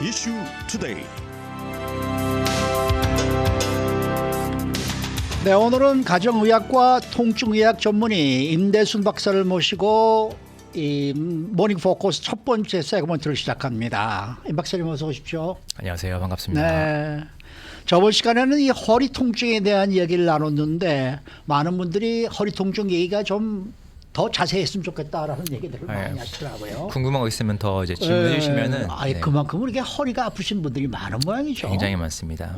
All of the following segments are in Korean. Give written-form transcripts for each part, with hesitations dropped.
이슈 투데이. 네, 오늘은 가정의학과 통증의학 전문의 임대순 박사를 모시고 이 모닝 포커스 첫 번째 세그먼트를 시작합니다. 임 박사님 어서 오십시오. 안녕하세요. 반갑습니다. 네. 저번 시간에는 이 허리 통증에 대한 얘기를 나눴는데 많은 분들이 허리 통증 얘기가 좀 더 자세히 했으면 좋겠다라는 얘기들을 많이 하시더라고요. 궁금한 거 있으면 더 이제 질문해 주시면은 그만큼 이렇게 허리가 아프신 분들이 많은 모양이죠. 굉장히 많습니다.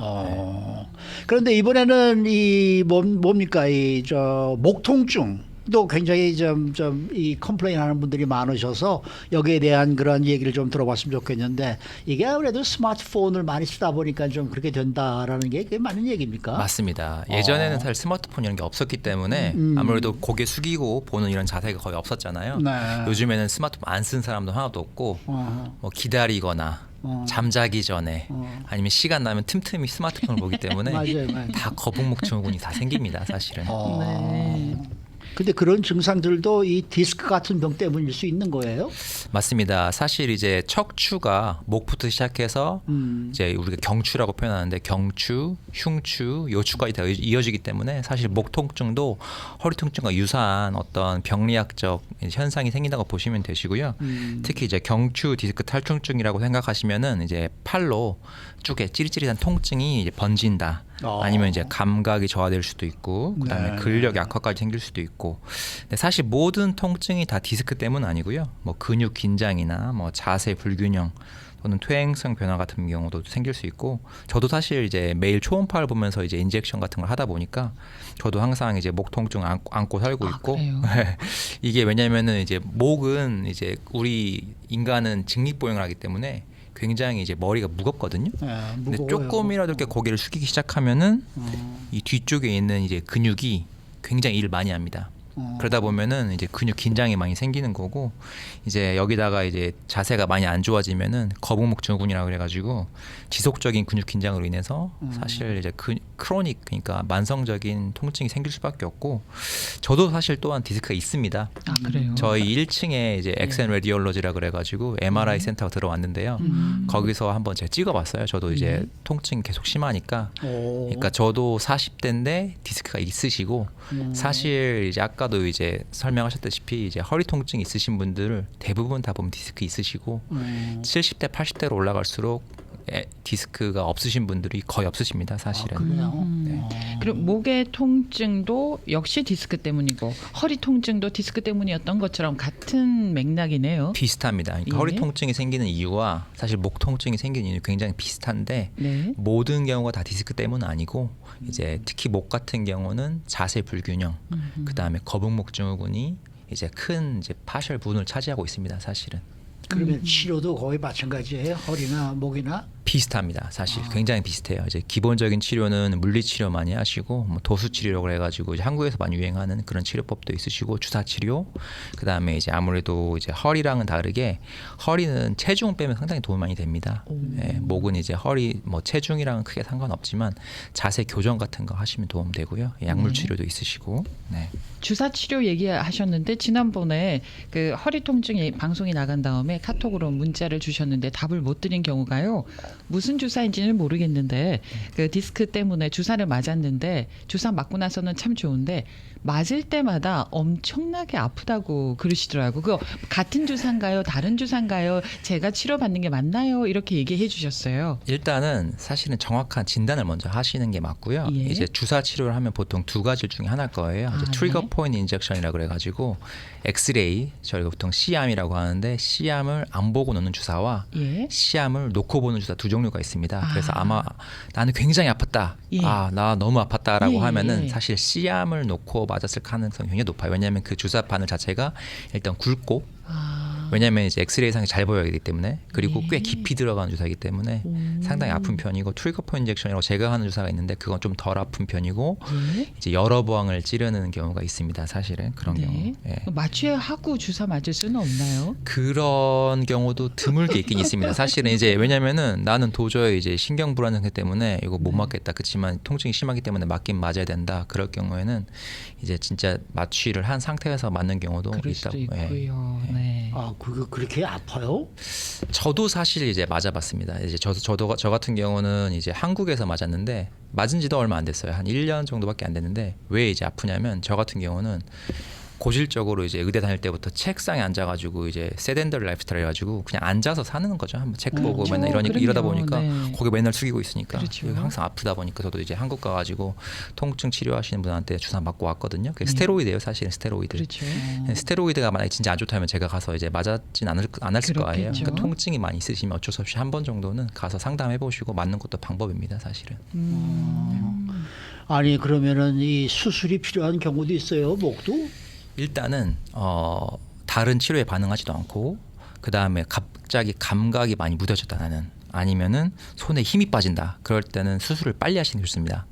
그런데 이번에는 이 뭡니까 이 저 목 통증도 굉장히 좀 이 컴플레인 하는 분들이 많으셔서 여기에 대한 그런 얘기를 좀 들어봤으면 좋겠는데 이게 아무래도 스마트폰을 많이 쓰다 보니까 좀 그렇게 된다라는 게 그게 맞는 얘기입니까? 맞습니다. 예전에는 사실 스마트폰 이런 게 없었기 때문에 아무래도 고개 숙이고 보는 이런 자세가 거의 없었잖아요. 네. 요즘에는 스마트폰 안 쓴 사람도 하나도 없고 뭐 기다리거나 잠자기 전에 아니면 시간 나면 틈틈이 스마트폰을 보기 때문에 맞아요. 다 거북목 증후군이 다 생깁니다. 사실은. 네. 근데 그런 증상들도 이 디스크 같은 병 때문일 수 있는 거예요? 맞습니다. 사실 이제 척추가 목부터 시작해서 이제 우리가 경추라고 표현하는데 경추, 흉추, 요추까지 다 이어지기 때문에 사실 목 통증도 허리 통증과 유사한 어떤 병리학적 현상이 생긴다고 보시면 되시고요. 특히 이제 경추 디스크 탈출증이라고 생각하시면은 이제 팔로 쭉에 찌릿찌릿한 통증이 이제 번진다. 아니면 이제 감각이 저하될 수도 있고 그다음에 근력 약화까지 생길 수도 있고. 근데 사실 모든 통증이 다 디스크 때문은 아니고요. 뭐 근육 긴장이나 뭐 자세 불균형 또는 퇴행성 변화 같은 경우도 생길 수 있고, 저도 사실 이제 매일 초음파를 보면서 이제 인젝션 같은 걸 하다 보니까 저도 항상 이제 목 통증 안고 살고 있고. 이게 왜냐면은 이제 목은 이제 우리 인간은 직립보행을 하기 때문에 굉장히 이제 머리가 무겁거든요. 근데 조금이라도 이렇게 고개를 숙이기 시작하면은 이 뒤쪽에 있는 이제 근육이 굉장히 일을 많이 합니다. 그러다 보면은 이제 근육 긴장이 많이 생기는 거고, 이제 여기다가 이제 자세가 많이 안 좋아지면은 거북목 증후군이라고 그래가지고 지속적인 근육 긴장으로 인해서 사실 이제 크로닉, 그러니까 만성적인 통증이 생길 수밖에 없고, 저도 사실 또한 디스크가 있습니다. 아, 그래요? 저희 1층에 이제 엑센 레디올로지라 그래가지고 MRI 센터가 들어왔는데요. 거기서 한번 제가 찍어봤어요. 저도 이제 통증이 계속 심하니까. 그러니까 저도 40대인데 디스크가 있으시고, 사실 이제 아까도 이제 설명하셨다시피 이제 허리 통증 있으신 분들 대부분 다 보면 디스크 있으시고 70대 80대로 올라갈수록 디스크가 없으신 분들이 거의 없으십니다. 사실은. 그래요? 그럼 목의 통증도 역시 디스크 때문이고 허리 통증도 디스크 때문이었던 것처럼 같은 맥락이네요. 비슷합니다. 그러니까 예. 허리 통증이 생기는 이유와 사실 목 통증이 생기는 이유 굉장히 비슷한데 네. 모든 경우가 다 디스크 때문은 아니고 이제 특히 목 같은 경우는 자세 불균형, 그다음에 거북목 증후군이 이제 큰 이제 파셜 부분을 차지하고 있습니다. 사실은. 그러면 치료도 거의 마찬가지예요? 허리나 목이나? 비슷합니다. 사실 굉장히 비슷해요. 이제 기본적인 치료는 물리치료 많이 하시고 뭐 도수치료라고 해가지고 이제 한국에서 많이 유행하는 그런 치료법도 있으시고 주사치료, 그다음에 이제 아무래도 이제 허리랑은 다르게 허리는 체중 빼면 상당히 도움이 많이 됩니다. 예, 목은 이제 허리 뭐 체중이랑은 크게 상관없지만 자세 교정 같은 거 하시면 도움 되고요. 약물 치료도 있으시고. 네. 주사 치료 얘기하셨는데 지난번에 그 허리 통증이 방송이 나간 다음에 카톡으로 문자를 주셨는데 답을 못 드린 경우가요. 무슨 주사인지는 모르겠는데 그 디스크 때문에 주사를 맞았는데 주사 맞고 나서는 참 좋은데 맞을 때마다 엄청나게 아프다고 그러시더라고요. 그거 같은 주사인가요? 다른 주사인가요? 제가 치료받는 게 맞나요? 이렇게 얘기해 주셨어요. 일단은 사실은 정확한 진단을 먼저 하시는 게 맞고요. 예. 이제 주사 치료를 하면 보통 두 가지 중에 하나일 거예요. 이제 트리거 네. 포인트 인젝션이라고 그래가지고 엑스레이, 저희가 보통 C암이라고 하는데 C암을 안 보고 놓는 주사와 예. C암을 놓고 보는 주사 두 종류가 있습니다. 그래서 아마 나는 굉장히 아팠다. 예. 나 너무 아팠다라고 예, 하면은 예. 사실 C암을 놓고 맞았을 가능성이 굉장히 높아요. 왜냐하면 그 주사 바늘 자체가 일단 굵고, 왜냐하면 이제 엑스레이상에 잘 보여야 되기 때문에, 그리고 네. 꽤 깊이 들어가는 주사이기 때문에 상당히 아픈 편이고, 트리거 포인트 인젝션이라고 제가 하는 주사가 있는데 그건 좀 덜 아픈 편이고, 예. 이제 여러 방을 찌르는 경우가 있습니다. 사실은 그런 경우. 네. 예. 마취하고 주사 맞을 수는 없나요? 그런 경우도 드물게 있긴 있습니다. 사실은 이제 왜냐면은 나는 도저히 이제 신경 불안 상태 때문에 이거 못 맞겠다. 그렇지만 통증이 심하기 때문에 맞긴 맞아야 된다. 그럴 경우에는 이제 진짜 마취를 한 상태에서 맞는 경우도 그럴 있다고. 수도 있고요. 예. 네. 그거 그렇게 아파요? 저도 사실 이제 맞아봤습니다. 이제 저 같은 경우는 이제 한국에서 맞았는데 맞은 지도 얼마 안 됐어요. 한 1년 정도밖에 안 됐는데 왜 이제 아프냐면 저 같은 경우는 고질적으로 이제 의대 다닐 때부터 책상에 앉아가지고 이제 세덴더리 라이프스타일 해가지고 그냥 앉아서 사는 거죠. 한번 책 보고 맨날 이러다 보니까 네. 거기 맨날 숙이고 있으니까 그렇죠. 항상 아프다 보니까 저도 이제 한국 가가지고 통증 치료하시는 분한테 주사 맞고 왔거든요. 그게 스테로이드예요, 사실은 스테로이드. 그렇죠. 스테로이드가 만약에 진짜 안 좋다면 제가 가서 이제 맞았진 않았을 거예요. 그렇겠죠. 그러니까 통증이 많이 있으시면 어쩔 수 없이 한 번 정도는 가서 상담해 보시고 맞는 것도 방법입니다, 사실은. 아니 그러면은 이 수술이 필요한 경우도 있어요, 목도? 일단은 다른 치료에 반응하지도 않고 그 다음에 갑자기 감각이 많이 무뎌졌다 나는 아니면은 손에 힘이 빠진다. 그럴 때는 수술을 빨리 하시는 게 좋습니다.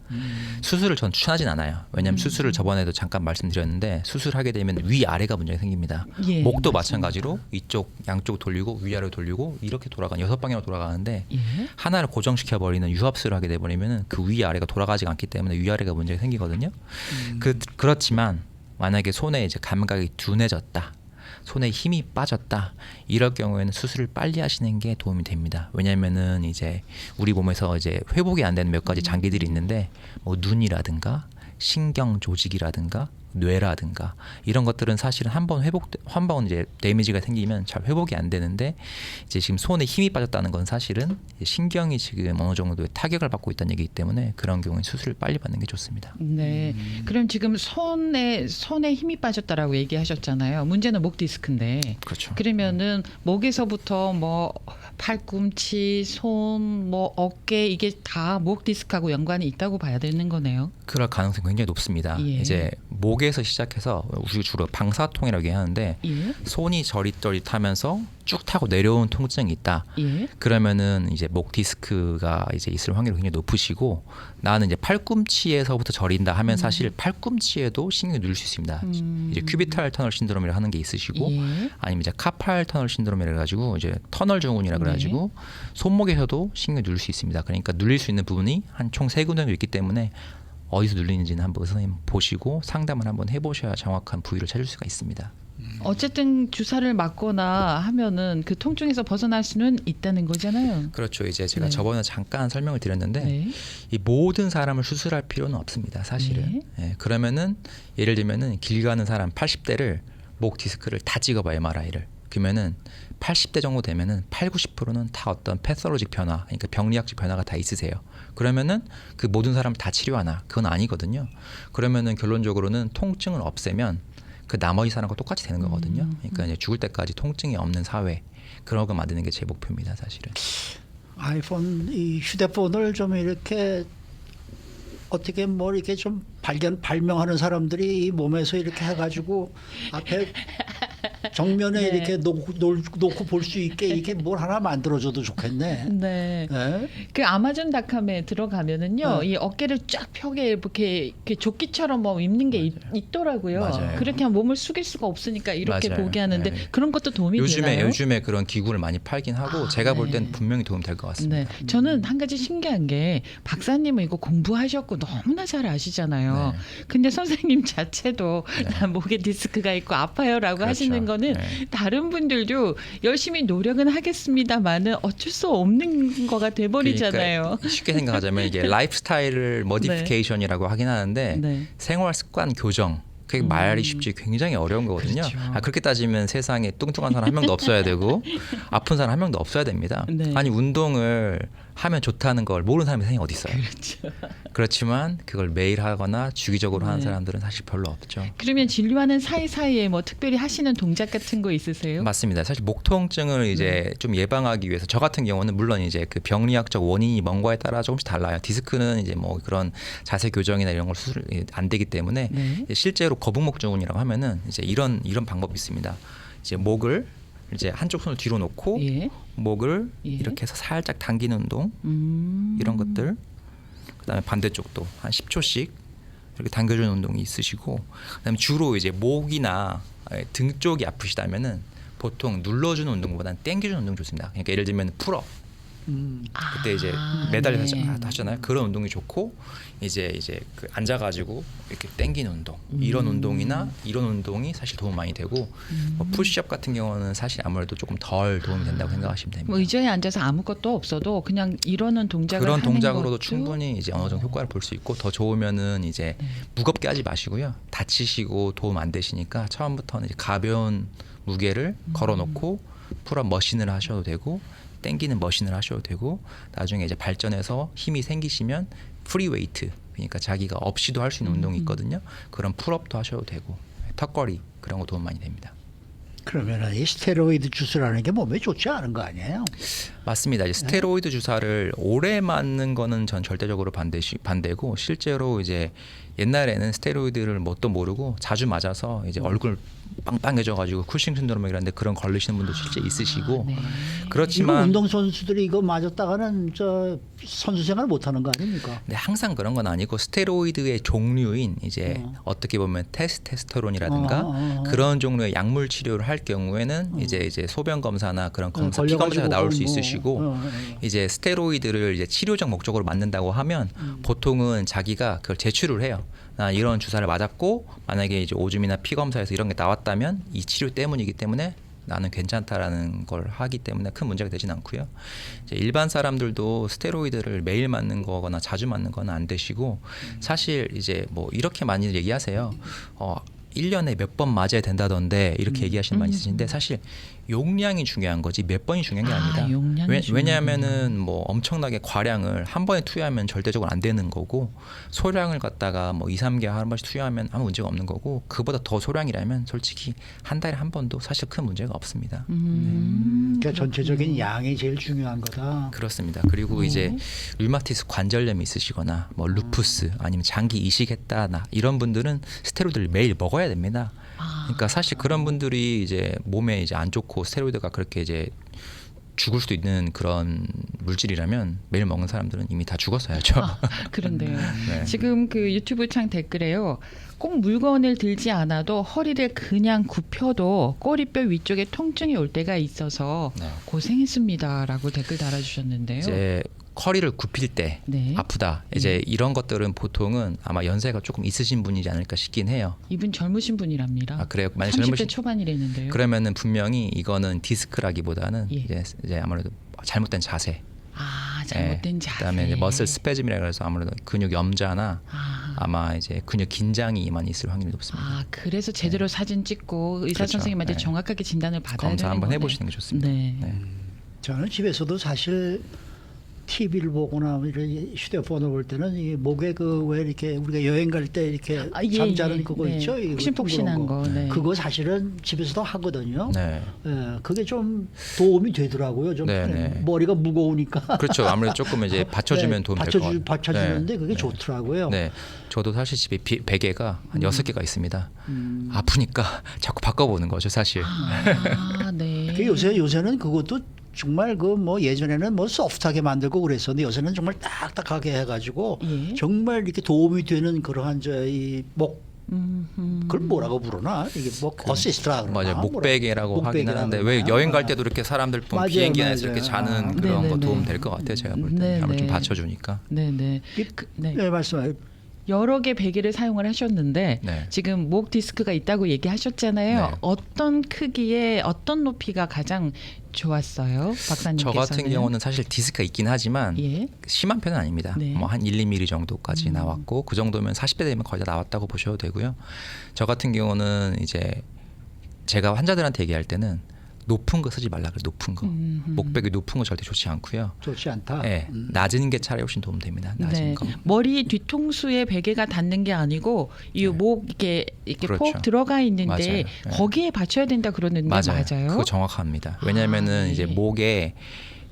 수술을 전 추천하진 않아요. 왜냐하면 수술을 저번에도 잠깐 말씀드렸는데 수술하게 되면 위아래가 문제가 생깁니다. 예, 목도 맞습니다. 마찬가지로 이쪽 양쪽 돌리고 위아래로 돌리고 이렇게 돌아가는 6방향으로 돌아가는데 예. 하나를 고정시켜 버리는 유합수를 하게 돼 버리면은 그 위아래가 돌아가지가 않기 때문에 위아래가 문제가 생기거든요. 그렇지만 만약에 손에 이제 감각이 둔해졌다. 손에 힘이 빠졌다. 이럴 경우에는 수술을 빨리 하시는 게 도움이 됩니다. 왜냐면은 이제 우리 몸에서 이제 회복이 안 되는 몇 가지 장기들이 있는데 뭐 눈이라든가 신경 조직이라든가 뇌라든가 이런 것들은 사실은 한 번 이제 데미지가 생기면 잘 회복이 안 되는데 이제 지금 손에 힘이 빠졌다는 건 사실은 신경이 지금 어느 정도의 타격을 받고 있다는 얘기이기 때문에 그런 경우에 수술을 빨리 받는 게 좋습니다. 네. 그럼 지금 손에 힘이 빠졌다라고 얘기하셨잖아요. 문제는 목 디스크인데. 그렇죠. 그러면은 목에서부터 뭐 팔꿈치, 손, 뭐 어깨 이게 다 목 디스크하고 연관이 있다고 봐야 되는 거네요. 그럴 가능성이 굉장히 높습니다. 예. 이제 목에서 시작해서 우리 주로 방사통이라고 얘기하는데 예. 손이 저릿저릿하면서 쭉 타고 내려온 통증이 있다. 예. 그러면은 이제 목 디스크가 이제 있을 확률이 굉장히 높으시고 나는 이제 팔꿈치에서부터 저린다 하면 사실 팔꿈치에도 신경이 눌릴 수 있습니다. 이제 큐비탈 터널 신드롬이라 하는 게 있으시고 예. 아니면 이제 카팔 터널 신드롬이라 가지고 이제 터널 증후군이라 그래 가지고 손목에서도 신경이 눌릴 수 있습니다. 그러니까 눌릴 수 있는 부분이 한 총 3군데 정도 있기 때문에 어디서 눌리는지는 한번 선생님 보시고 상담을 한번 해보셔야 정확한 부위를 찾을 수가 있습니다. 어쨌든 주사를 맞거나 하면은 그 통증에서 벗어날 수는 있다는 거잖아요. 그렇죠. 이제 제가 네. 저번에 잠깐 설명을 드렸는데 네. 이 모든 사람을 수술할 필요는 없습니다. 사실은. 예, 그러면은 예를 들면은 길 가는 사람 80대를 목 디스크를 다 찍어봐 MRI를. 그러면은 80대 정도 되면은 80-90%는 다 어떤 패솔로직 변화, 그러니까 병리학적 변화가 다 있으세요. 그러면은 그 모든 사람 다 치료하나? 그건 아니거든요. 그러면은 결론적으로는 통증을 없애면 그 나머지 사람과 똑같이 되는 거거든요. 그러니까 이제 죽을 때까지 통증이 없는 사회 그런 거 만드는 게 제 목표입니다, 사실은. 아이폰 이 휴대폰을 좀 이렇게 어떻게 뭐 이렇게 좀 발명하는 사람들이 이 몸에서 이렇게 해가지고 앞에 정면에 네. 이렇게 놓고 볼 수 있게 이렇게 뭘 하나 만들어줘도 좋겠네. 네. 네? 그 아마존닷컴에 들어가면은요, 네. 이 어깨를 쫙 펴게 이렇게 조끼처럼 뭐 입는 게 있더라고요. 맞아요. 그렇게 하면 몸을 숙일 수가 없으니까 이렇게 맞아요. 보게 하는데 네. 그런 것도 도움이 되나요? 요즘에 그런 기구를 많이 팔긴 하고 제가 볼 땐 네. 분명히 도움 될 것 같습니다. 네, 저는 한 가지 신기한 게 박사님은 이거 공부하셨고 너무나 잘 아시잖아요. 네. 근데 선생님 자체도 나 목에 디스크가 있고 아파요라고 그렇죠. 하시는 거는 네. 다른 분들도 열심히 노력은 하겠습니다만은 어쩔 수 없는 거가 돼버리잖아요. 그러니까 쉽게 생각하자면 이게 라이프스타일 머디피케이션이라고 하긴 하는데 네. 생활 습관 교정 그게 말이 쉽지 굉장히 어려운 거거든요. 그렇죠. 그렇게 따지면 세상에 뚱뚱한 사람 한 명도 없어야 되고 아픈 사람 한 명도 없어야 됩니다. 네. 아니 운동을 하면 좋다는 걸 모르는 사람이 세상에 어디 있어요. 그렇죠. 그렇지만 그걸 매일 하거나 주기적으로 하는 네. 사람들은 사실 별로 없죠. 그러면 진료하는 사이사이에 뭐 특별히 하시는 동작 같은 거 있으세요? 맞습니다. 사실 목 통증을 이제 좀 예방하기 위해서 저 같은 경우는 물론 이제 그 병리학적 원인이 뭔가에 따라 조금씩 달라요. 디스크는 이제 뭐 그런 자세 교정이나 이런 걸 수술 안 되기 때문에 네. 실제로 거북목 증후군이라고 하면은 이제 이런 방법이 있습니다. 이제 목을 이제 한쪽 손을 뒤로 놓고 예. 목을 예. 이렇게 해서 살짝 당기는 운동 이런 것들. 그다음에 반대쪽도 한 10초씩 이렇게 당겨주는 운동이 있으시고 그다음에 주로 이제 목이나 등 쪽이 아프시다면은 보통 눌러주는 운동보다는 당겨주는 운동 좋습니다. 그러니까 예를 들면 풀업 그때 이제 매달려서 하잖아요. 그런 운동이 좋고 이제 그 앉아가지고 이렇게 당기는 운동 이런 운동이나 이런 운동이 사실 도움 많이 되고 뭐 푸시업 같은 경우는 사실 아무래도 조금 덜 도움이 된다고 생각하시면 됩니다. 뭐 의자에 앉아서 아무것도 없어도 그냥 이러는 동작을 그런 하는 동작으로도 것도 충분히 이제 어느 정도 효과를 볼 수 있고 더 좋으면은 이제 무겁게 하지 마시고요. 다치시고 도움 안 되시니까 처음부터는 이제 가벼운 무게를 걸어놓고 풀업 머신을 하셔도 되고 땡기는 머신을 하셔도 되고 나중에 이제 발전해서 힘이 생기시면 프리웨이트 그러니까 자기가 없이도 할 수 있는 운동이 있거든요. 그런 풀업도 하셔도 되고 턱걸이 그런 거 도움 많이 됩니다. 그러면 이 스테로이드 주스라는 게 몸에 좋지 않은 거 아니에요? 맞습니다. 이제 스테로이드 주사를 오래 맞는 거는 전 절대적으로 반대고 실제로 이제 옛날에는 스테로이드를 뭣도 모르고 자주 맞아서 이제 얼굴 빵빵해져가지고 쿠싱 신드롬 이런데 그런 걸리시는 분도 실제 있으시고 네. 그렇지만 운동 선수들이 이거 맞았다가는 저 선수 생활 못 하는 거 아닙니까? 네, 항상 그런 건 아니고 스테로이드의 종류인 이제 어떻게 보면 테스토스테론이라든가 그런 종류의 약물 치료를 할 경우에는 이제 소변 검사나 그런 검사 피 검사가 나올 수 있으시고 이제 스테로이드를 이제 치료적 목적으로 맞는다고 하면 보통은 자기가 그걸 제출을 해요. 나 이런 주사를 맞았고 만약에 이제 오줌이나 피 검사에서 이런 게 나왔다면 이 치료 때문이기 때문에 나는 괜찮다라는 걸 하기 때문에 큰 문제가 되진 않고요. 이제 일반 사람들도 스테로이드를 매일 맞는 거거나 자주 맞는 거는 안 되시고 사실 이제 뭐 이렇게 많이 얘기하세요. 1년에 몇 번 맞아야 된다던데 이렇게 얘기하시는 분 있으신데 사실 용량이 중요한 거지 몇 번이 중요한 게 아닙니다. 왜냐하면은 뭐 엄청나게 과량을 한 번에 투여하면 절대적으로 안 되는 거고 소량을 갖다가 뭐 2, 3개월 한 번씩 투여하면 아무 문제가 없는 거고 그보다 더 소량이라면 솔직히 한 달에 한 번도 사실 큰 문제가 없습니다. 그러니까 전체적인 양이 제일 중요한 거다. 그렇습니다. 그리고 이제 류마티스 관절염이 있으시거나 뭐 루푸스 아니면 장기 이식했다나 이런 분들은 스테로이드를 매일 먹어야 됩니다. 그러니까 사실 그런 분들이 이제 몸에 이제 안 좋고 스테로이드가 그렇게 이제 죽을 수도 있는 그런 물질이라면 매일 먹는 사람들은 이미 다 죽었어야죠. 그런데요. 네. 지금 그 유튜브 창 댓글에요. 꼭 물건을 들지 않아도 허리를 그냥 굽혀도 꼬리뼈 위쪽에 통증이 올 때가 있어서 네. 고생했습니다라고 댓글 달아주셨는데요. 이제 허리를 굽힐 때 네. 아프다. 이제 이런 것들은 보통은 아마 연세가 조금 있으신 분이지 않을까 싶긴 해요. 이분 젊으신 분이랍니다. 아 그래요? 만약 30대 젊으신 초반이랬는데요. 그러면은 분명히 이거는 디스크라기보다는 예. 이제 아무래도 잘못된 자세. 잘못된 예, 자세. 그다음에 이제 머슬 스패즘이라 해서 아무래도 근육 염자나 아마 이제 근육 긴장이 많이 있을 확률이 높습니다. 그래서 제대로 사진 찍고 의사 그렇죠. 선생님한테 네. 정확하게 진단을 받아야 검사 되는 한번 거네. 해보시는 게 좋습니다. 네. 네. 저는 집에서도 사실 TV를 보거나 이렇게 휴대폰을 볼 때는 이 목에 그 왜 이렇게 우리가 여행 갈 때 이렇게 잠자는 그거 네. 있죠? 이거 푹신푹신한 둥그런 거. 네. 그거 사실은 집에서도 하거든요. 네. 예, 그게 좀 도움이 되더라고요. 좀 네, 편해요. 네. 머리가 무거우니까. 그렇죠. 아무래도 조금 이제 받쳐주면 도움 될 것 같아요. 받쳐주는데 그게 네. 좋더라고요. 네. 저도 사실 집에 베개가 한 6개가 있습니다. 아프니까 자꾸 바꿔보는 거죠, 사실. 네. 그 요새는 그것도 정말 그 뭐 예전에는 뭐 소프트하게 만들고 그랬었는데 요새는 정말 딱딱하게 해가지고 예. 정말 이렇게 도움이 되는 그러한 저이목 그걸 뭐라고 부르나 이게 뭐 어시스트라 그러나 맞아요. 목베개라고 하긴 하는데 왜 여행 갈 때도 이렇게 사람들 보면 맞아요, 비행기 안에서 맞아요. 이렇게 자는 그런 거 네네네. 도움 될 것 같아요. 제가 볼 때. 네네. 아무래도 좀 받쳐주니까. 네네. 네. 네, 말씀하세요. 여러 개 베개를 사용을 하셨는데 네. 지금 목 디스크가 있다고 얘기하셨잖아요. 네. 어떤 크기에 어떤 높이가 가장 좋았어요, 박사님께서는? 저 같은 경우는 사실 디스크가 있긴 하지만 예. 심한 편은 아닙니다. 네. 뭐 한 1, 2mm 정도까지 나왔고 그 정도면 40대 되면 거의 다 나왔다고 보셔도 되고요. 저 같은 경우는 이제 제가 환자들한테 얘기할 때는 높은 거 쓰지 말라 그래요. 높은 거. 목베개 높은 거 절대 좋지 않고요. 좋지 않다. 네, 낮은 게 차라리 훨씬 도움 됩니다. 낮은 네. 거. 머리 뒤통수에 베개가 닿는 게 아니고 이 목 이렇게 그렇죠. 폭 들어가 있는데 맞아요. 네. 거기에 받쳐야 된다 그러는데 맞아요? 그거 정확합니다. 왜냐하면은 네. 이제 목에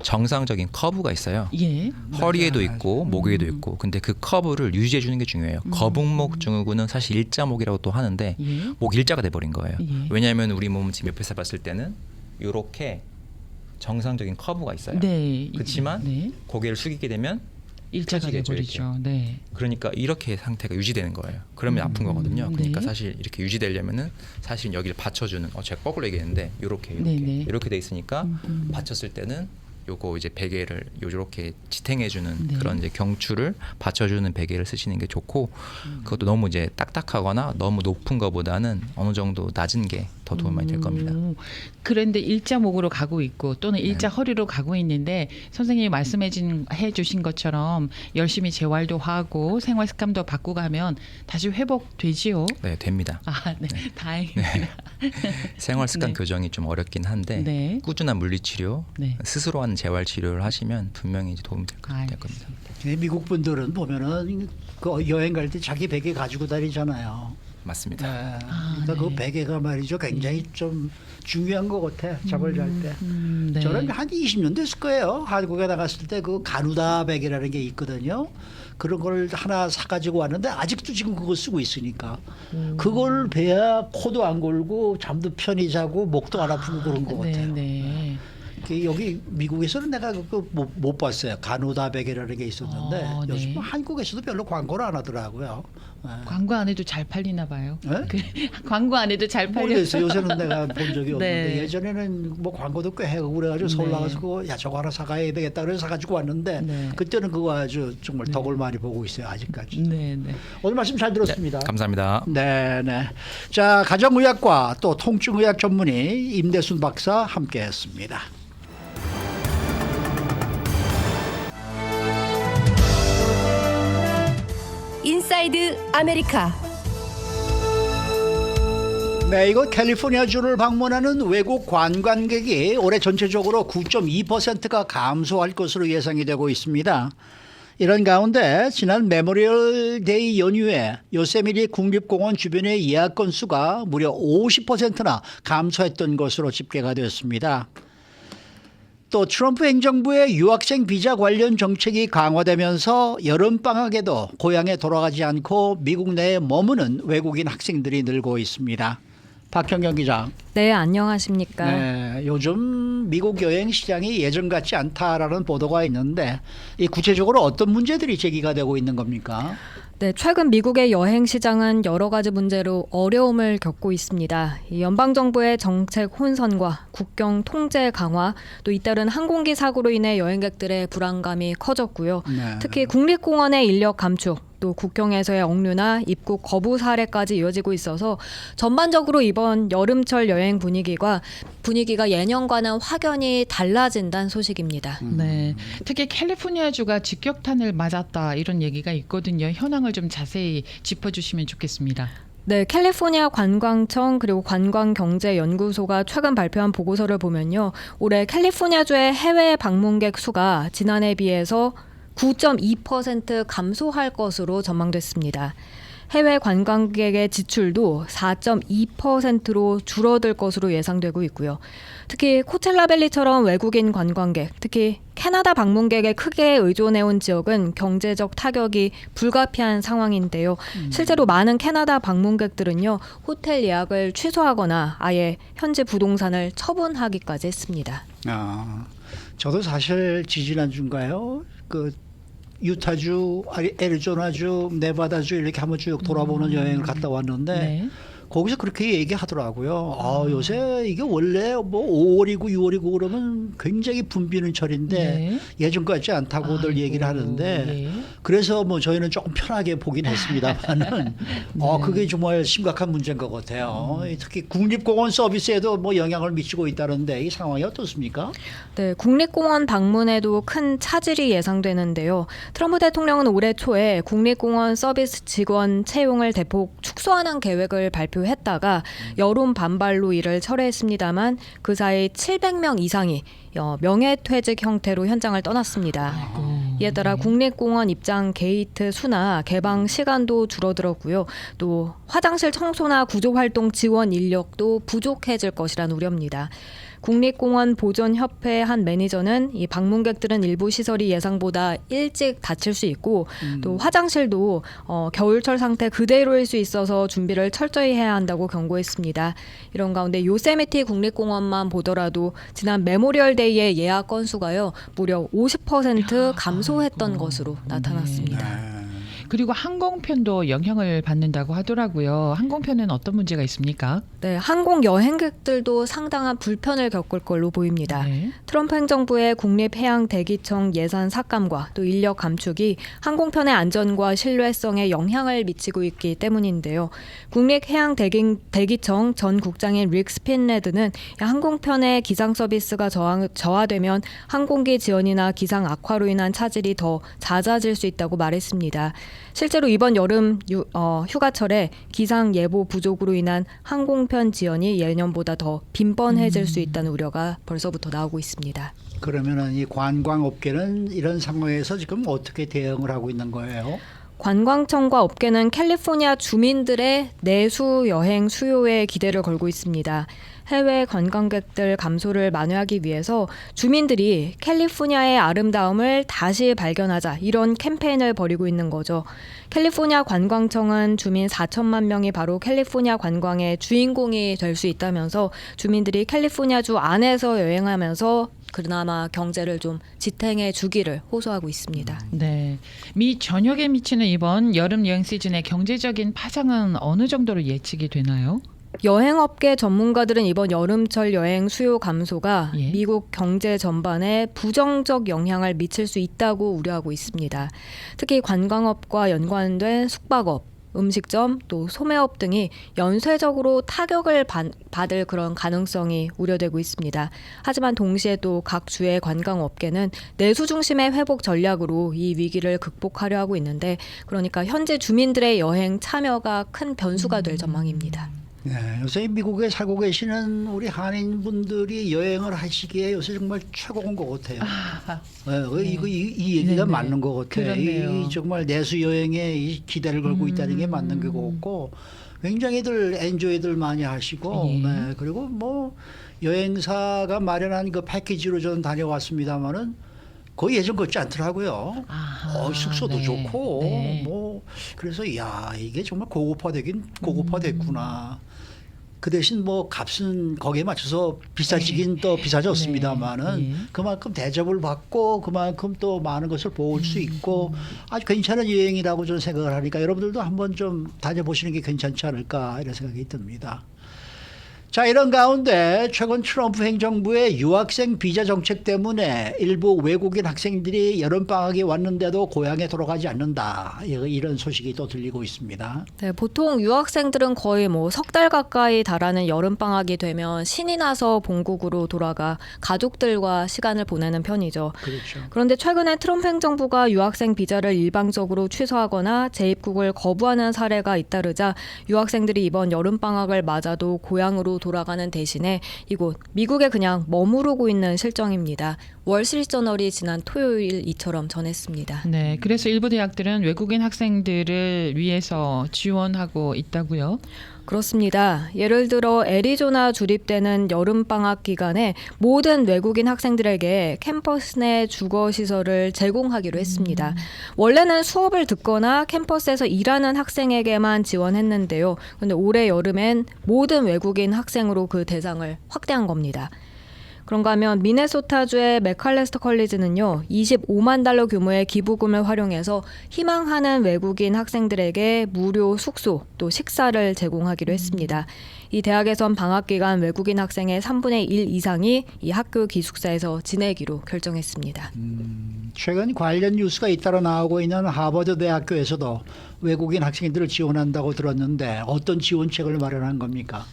정상적인 커브가 있어요. 예. 허리에도 있고 목에도 있고. 근데 그 커브를 유지해 주는 게 중요해요. 거북목 증후군은 사실 일자목이라고 또 하는데 예. 목 일자가 돼 버린 거예요. 예. 왜냐하면 우리 몸 지금 옆에서 봤을 때는 이렇게 정상적인 커브가 있어요. 네. 그렇지만 네. 고개를 숙이게 되면 일자가 돼 펴지겠죠, 버리죠. 네. 그러니까 이렇게 상태가 유지되는 거예요. 그러면 아픈 거거든요. 그러니까 네. 사실 이렇게 유지되려면은 사실 여기를 받쳐주는 제가 거꾸로 얘기했는데 이렇게 네, 네. 이렇게 돼 있으니까 받쳤을 때는 요거 이제 베개를 요렇게 지탱해주는 네. 그런 이제 경추를 받쳐주는 베개를 쓰시는 게 좋고 그것도 너무 이제 딱딱하거나 너무 높은 것보다는 어느 정도 낮은 게 더 도움이 많이 될 겁니다. 그런데 일자 목으로 가고 있고 또는 일자 허리로 가고 있는데 선생님이 말씀해 주신 것처럼 열심히 재활도 하고 생활 습관도 바꾸고 하면 다시 회복되지요? 네, 됩니다. 아, 네. 다행입니다. 생활 습관 네. 교정이 좀 어렵긴 한데 네. 꾸준한 물리치료, 네. 스스로 하는 재활 치료를 하시면 분명히 이제 도움이 될 겁니다. 미국 분들은 보면은 그 여행 갈 때 자기 베개 가지고 다니잖아요. 맞습니다. 네. 그러니까 그 네. 베개가 말이죠 굉장히 좀 중요한 것 같아 잠을 잘 때. 네. 저는 한 20년 됐을 거예요. 한국에 나갔을 때 그 가누다 베개라는 게 있거든요. 그런 걸 하나 사가지고 왔는데 아직도 지금 그거 쓰고 있으니까 그걸 베야 코도 안 골고 잠도 편히 자고 목도 안 아프고 그런 것 같아요. 네. 여기 미국에서는 내가 그거 못 봤어요. 가누다 베개라는 게 있었는데 네. 요즘 한국에서도 별로 광고를 안 하더라고요. 네. 광고 안 해도 잘 팔리나 봐요. 네? 광고 안 해도 잘 팔려. 모르겠어요. 요새는 내가 본 적이 없는데 네. 예전에는 뭐 광고도 꽤 하고 그래가지고 서울 네. 나가서 그거 야 저거 하나 사가야 되겠다 그래서 사가지고 왔는데 네. 그때는 그거 아주 정말 덕을 많이 보고 있어요. 아직까지. 네, 네. 오늘 말씀 잘 들었습니다. 감사합니다. 네, 네. 자, 가정의학과 또 통증의학 전문의 임대순 박사 함께했습니다. 인사이드 아메리카. 네, 이곳 캘리포니아주를 방문하는 외국 관광객이 올해 전체적으로 9.2%가 감소할 것으로 예상이 되고 있습니다. 이런 가운데 지난 메모리얼 데이 연휴에 요세미티 국립공원 주변의 예약 건수가 무려 50%나 감소했던 것으로 집계가 되었습니다. 또 트럼프 행정부의 유학생 비자 관련 정책이 강화되면서 여름방학에도 고향에 돌아가지 않고 미국 내에 머무는 외국인 학생들이 늘고 있습니다. 박현경 기자. 네, 안녕하십니까. 네, 요즘 미국 여행 시장이 예전 같지 않다라는 보도가 있는데 이 구체적으로 어떤 문제들이 제기가 되고 있는 겁니까? 네, 최근 미국의 여행 시장은 여러 가지 문제로 어려움을 겪고 있습니다. 이 연방정부의 정책 혼선과 국경 통제 강화, 또 잇따른 항공기 사고로 인해 여행객들의 불안감이 커졌고요. 네. 특히 국립공원의 인력 감축, 또 국경에서의 억류나 입국 거부 사례까지 이어지고 있어서 전반적으로 이번 여름철 여행 분위기가 예년과는 확연히 달라진다는 소식입니다. 네. 특히 캘리포니아주가 직격탄을 맞았다 이런 얘기가 있거든요. 현황을 좀 자세히 짚어주시면 좋겠습니다. 네, 캘리포니아 관광청 그리고 관광경제연구소가 최근 발표한 보고서를 보면요. 올해 캘리포니아주의 해외 방문객 수가 지난해에 비해서 9.2% 감소할 것으로 전망됐습니다. 해외 관광객의 지출도 4.2%로 줄어들 것으로 예상되고 있고요. 특히 코첼라밸리처럼 외국인 관광객, 특히 캐나다 방문객에 크게 의존해온 지역은 경제적 타격이 불가피한 상황인데요. 실제로 많은 캐나다 방문객들은요, 호텔 예약을 취소하거나 아예 현지 부동산을 처분하기까지 했습니다. 저도 사실 지지난주인가요? 그 유타주, 애리조나주, 네바다주 이렇게 한번 쭉 돌아보는 여행을 갔다 왔는데 네. 거기서 그렇게 얘기하더라고요. 요새 이게 원래 뭐 5월이고 6월이고 그러면 굉장히 붐비는 철인데 네. 예전 같지 않다고들 얘기를 하는데 네. 그래서 뭐 저희는 조금 편하게 보긴 했습니다만은 그게 정말 심각한 문제인 것 같아요. 특히 국립공원 서비스에도 뭐 영향을 미치고 있다는데 이 상황이 어떻습니까? 네, 국립공원 방문에도 큰 차질이 예상되는데요. 트럼프 대통령은 올해 초에 국립공원 서비스 직원 채용을 대폭 축소하는 계획을 발표했다가 여론 반발로 이를 철회했습니다만 그 사이 700명 이상이 명예퇴직 형태로 현장을 떠났습니다. 이에 따라 국립공원 입장 게이트 수나 개방 시간도 줄어들었고요. 또 화장실 청소나 구조활동 지원 인력도 부족해질 것이란 우려입니다. 국립공원 보존협회 한 매니저는 이 방문객들은 일부 시설이 예상보다 일찍 닫힐 수 있고 또 화장실도 겨울철 상태 그대로일 수 있어서 준비를 철저히 해야 한다고 경고했습니다. 이런 가운데 요세미티 국립공원만 보더라도 지난 메모리얼 데이의 예약 건수가요 무려 50% 감소했던 것으로 나타났습니다. 그리고 항공편도 영향을 받는다고 하더라고요. 항공편은 어떤 문제가 있습니까? 네, 항공 여행객들도 상당한 불편을 겪을 걸로 보입니다. 네. 트럼프 행정부의 국립해양대기청 예산 삭감과 또 인력 감축이 항공편의 안전과 신뢰성에 영향을 미치고 있기 때문인데요. 국립해양대기청 전 국장인 릭 스핀레드는 항공편의 기상 서비스가 저하되면 항공기 지연이나 기상 악화로 인한 차질이 더 잦아질 수 있다고 말했습니다. 실제로 이번 여름 휴가철에 기상 예보 부족으로 인한 항공편 지연이 예년보다 더 빈번해질 수 있다는 우려가 벌써부터 나오고 있습니다. 그러면은 이 관광업계는 이런 상황에서 지금 어떻게 대응을 하고 있는 거예요? 관광청과 업계는 캘리포니아 주민들의 내수 여행 수요에 기대를 걸고 있습니다. 해외 관광객들 감소를 만회하기 위해서 주민들이 캘리포니아의 아름다움을 다시 발견하자 이런 캠페인을 벌이고 있는 거죠. 캘리포니아 관광청은 주민 4천만 명이 바로 캘리포니아 관광의 주인공이 될 수 있다면서 주민들이 캘리포니아주 안에서 여행하면서 그나마 경제를 좀 지탱해 주기를 호소하고 있습니다. 네. 미 전역에 미치는 이번 여름 여행 시즌의 경제적인 파장은 어느 정도로 예측이 되나요? 여행업계 전문가들은 이번 여름철 여행 수요 감소가 예. 미국 경제 전반에 부정적 영향을 미칠 수 있다고 우려하고 있습니다. 특히 관광업과 연관된 숙박업, 음식점, 또 소매업 등이 연쇄적으로 타격을 받을 그런 가능성이 우려되고 있습니다. 하지만 동시에 또 각 주의 관광업계는 내수 중심의 회복 전략으로 이 위기를 극복하려 하고 있는데 그러니까 현지 주민들의 여행 참여가 큰 변수가 될 전망입니다. 네, 요새 미국에 살고 계시는 우리 한인분들이 여행을 하시기에 요새 정말 최고인 것 같아요. 네. 이 얘기가 네네. 맞는 것 같아요. 그렇네요. 이 정말 내수 여행에 이 기대를 걸고 있다는 게 맞는 것 같고 굉장히들 엔조이들 많이 하시고 예. 네, 그리고 뭐 여행사가 마련한 그 패키지로 저는 다녀왔습니다마는 거의 예전 같지 않더라고요. 아하, 숙소도 네. 좋고 네. 뭐 그래서 야 이게 정말 고급화되긴 고급화됐구나. 그 대신 뭐 값은 거기에 맞춰서 비싸지긴 또 비싸졌습니다마는 네. 그만큼 대접을 받고 그만큼 또 많은 것을 볼 수 있고 아주 괜찮은 여행이라고 저는 생각을 하니까 여러분들도 한번 좀 다녀보시는 게 괜찮지 않을까 이런 생각이 듭니다. 자, 이런 가운데 최근 트럼프 행정부의 유학생 비자 정책 때문에 일부 외국인 학생들이 여름방학이 왔는데도 고향에 돌아가지 않는다. 이런 소식이 또 들리고 있습니다. 네, 보통 유학생들은 거의 뭐 석 달 가까이 달하는 여름방학이 되면 신이 나서 본국으로 돌아가 가족들과 시간을 보내는 편이죠. 그렇죠. 그런데 최근에 트럼프 행정부가 유학생 비자를 일방적으로 취소하거나 재입국을 거부하는 사례가 잇따르자 유학생들이 이번 여름방학을 맞아도 고향으로 돌아가는 대신에 이곳 미국에 그냥 머무르고 있는 실정입니다. 월스트리트저널이 지난 토요일 이처럼 전했습니다. 네, 그래서 일부 대학들은 외국인 학생들을 위해서 지원하고 있다고요? 그렇습니다. 예를 들어 애리조나 주립대는 여름방학 기간에 모든 외국인 학생들에게 캠퍼스 내 주거시설을 제공하기로 했습니다. 원래는 수업을 듣거나 캠퍼스에서 일하는 학생에게만 지원했는데요. 그런데 올해 여름엔 모든 외국인 학생으로 그 대상을 확대한 겁니다. 그런가 하면 미네소타주의 맥칼레스터 컬리지는요. $25만 규모의 기부금을 활용해서 희망하는 외국인 학생들에게 무료 숙소 또 식사를 제공하기로 했습니다. 이 대학에선 방학 기간 외국인 학생의 3분의 1 이상이 이 학교 기숙사에서 지내기로 결정했습니다. 최근 관련 뉴스가 잇따라 나오고 있는 하버드 대학교에서도 외국인 학생들을 지원한다고 들었는데 어떤 지원책을 마련한 겁니까?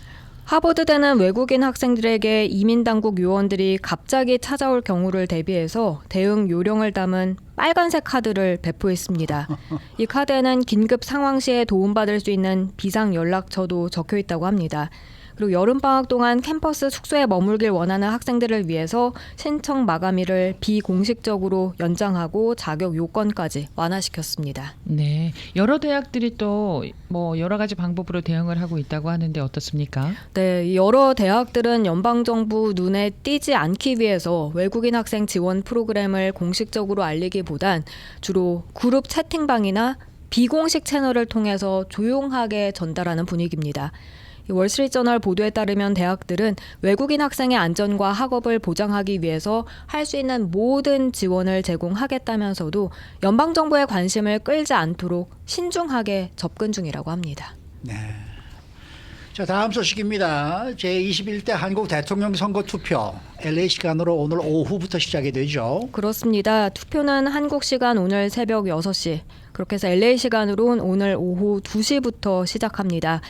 하버드대는 외국인 학생들에게 이민당국 요원들이 갑자기 찾아올 경우를 대비해서 대응 요령을 담은 빨간색 카드를 배포했습니다. 이 카드에는 긴급 상황 시에 도움받을 수 있는 비상 연락처도 적혀 있다고 합니다. 그리고 여름방학 동안 캠퍼스 숙소에 머물길 원하는 학생들을 위해서 신청 마감일을 비공식적으로 연장하고 자격 요건까지 완화시켰습니다. 네, 여러 대학들이 또 뭐 여러 가지 방법으로 대응을 하고 있다고 하는데 어떻습니까? 네, 여러 대학들은 연방정부 눈에 띄지 않기 위해서 외국인 학생 지원 프로그램을 공식적으로 알리기보단 주로 그룹 채팅방이나 비공식 채널을 통해서 조용하게 전달하는 분위기입니다. 이 월스트리트저널 보도에 따르면 대학들은 외국인 학생의 안전과 학업을 보장하기 위해서 할 수 있는 모든 지원을 제공하겠다면서도 연방정부의 관심을 끌지 않도록 신중하게 접근 중이라고 합니다. 네. 자, 다음 소식입니다. 제21대 한국 대통령 선거 투표 LA 시간으로 오늘 오후부터 시작이 되죠. 그렇습니다. 투표는 한국 시간 오늘 새벽 6시, 그렇게 해서 LA 시간으로는 오늘 오후 2시부터 시작합니다.